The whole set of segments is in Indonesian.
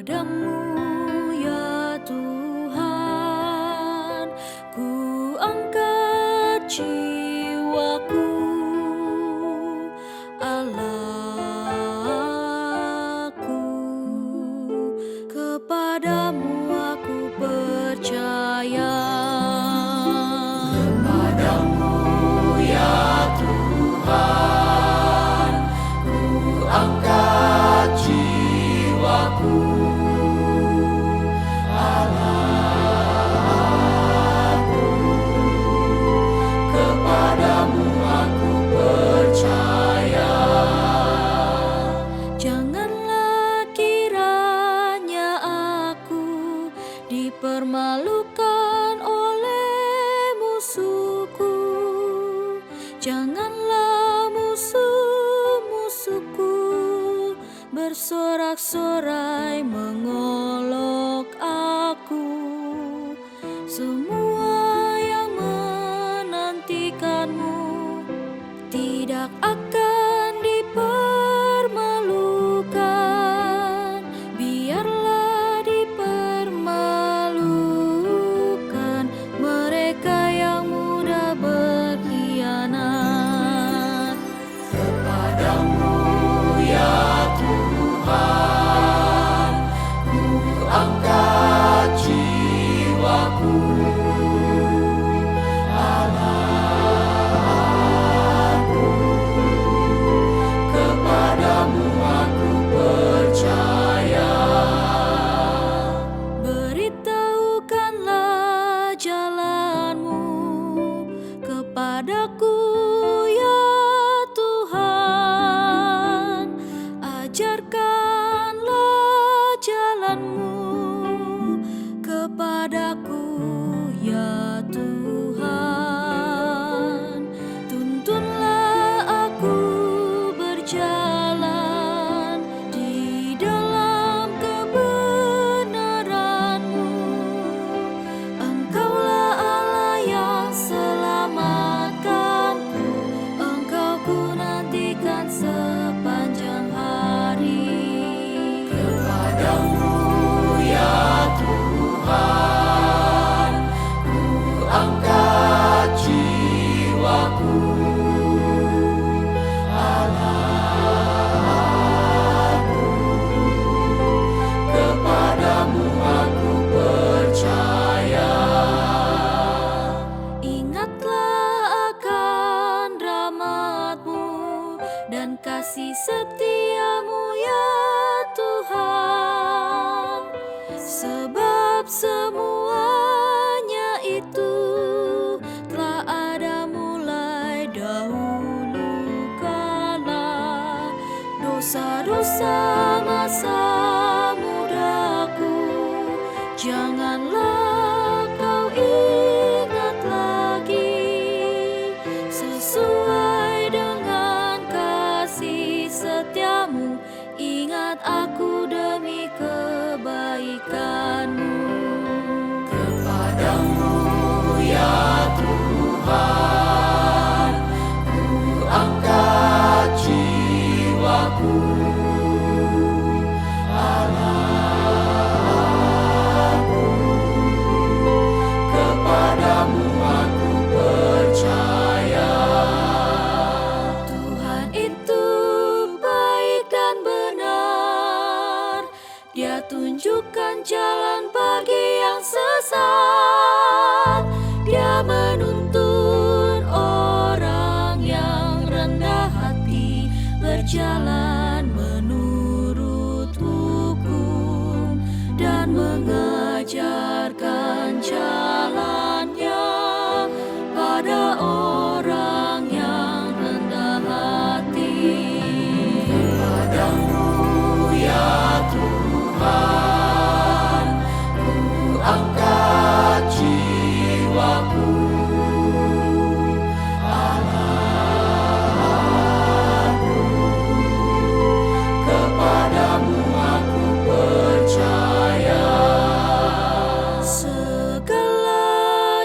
Kepadamu ya Tuhan, ku angkat jiwaku, Allahku. Kepadamu aku percaya. Kepadamu ya Tuhan, ku angkat jiwaku, Allahku. Kepadamu aku percaya. Janganlah kiranya aku dipermalukan oleh musuhku. Janganlah musuh-musuhku bersorak-sorai mengolok aku. Semua yang menantikanmu tidak akan dipermalukan. Biarlah dipermalukan mereka yang mudah berkhianat. Kepadamu ya Tuhan, ku angkat jiwaku, Allahku. Kepadamu aku percaya. Beritahukanlah jalanmu kepadaku ya Tuhan. Ajarkanlah jalanmu kepadaku ya Tuhan. Tuntunlah aku berjalan di dalam kebenaran-Mu. Engkaulah Allah yang selamatkanku. Engkau ku nantikan sepanjang hari. Kepadamu ya Tuhan, ku angkat jiwaku, Allahku. Kepadamu aku percaya. Ingatlah akan rahmat-Mu dan kasih setia-Mu ya Tuhan. Sebab semuanya itu telah ada mulai dahulu kala. Dosa-dosa masa mudaku janganlah kau ingat lagi. Sesuai dengan kasih setia-Mu, ingat aku demi kebaikan-Mu. Kepadamu ya Tuhan, ku angkat jiwaku, Allahku. Kepadamu aku percaya. Tuhan itu baik dan benar. Dia tunjukkan jalan bagi yang sesat. Dia menuntun orang yang rendah hati berjalan menurut hukum dan mengajarkan jalannya pada orang yang rendah hati. Kepadamu ya Tuhan, ku angkat jiwaku, Allahku. Kepadamu aku percaya. Segala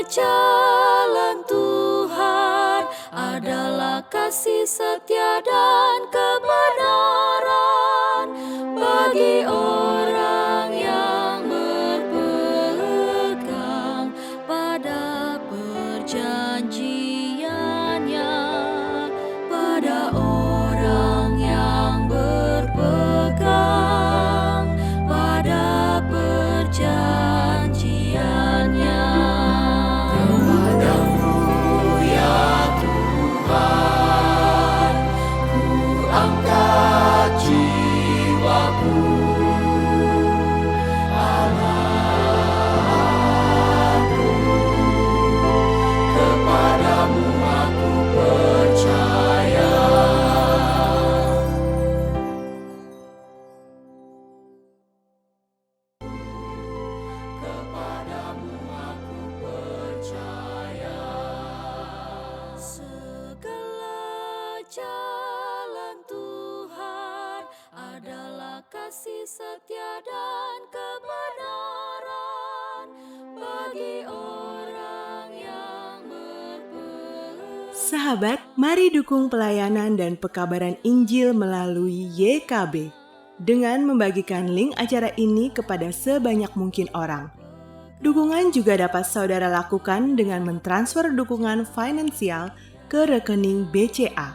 jalan Tuhan adalah kasih setia dan kebenaran bagi orang jiwaku, Allahku, kepadamu aku percaya. Kepadamu aku percaya. Segala jalan Tuhan adalah kasih setia dan kebenaran bagi orang yang berpercaya. Sahabat, mari dukung pelayanan dan pekabaran Injil melalui YKB dengan membagikan link acara ini kepada sebanyak mungkin orang. Dukungan juga dapat saudara lakukan dengan mentransfer dukungan finansial ke rekening BCA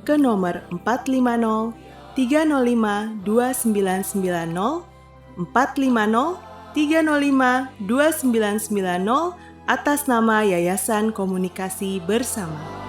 ke nomor 450 305 2990 450 305 2990 atas nama Yayasan Komunikasi Bersama.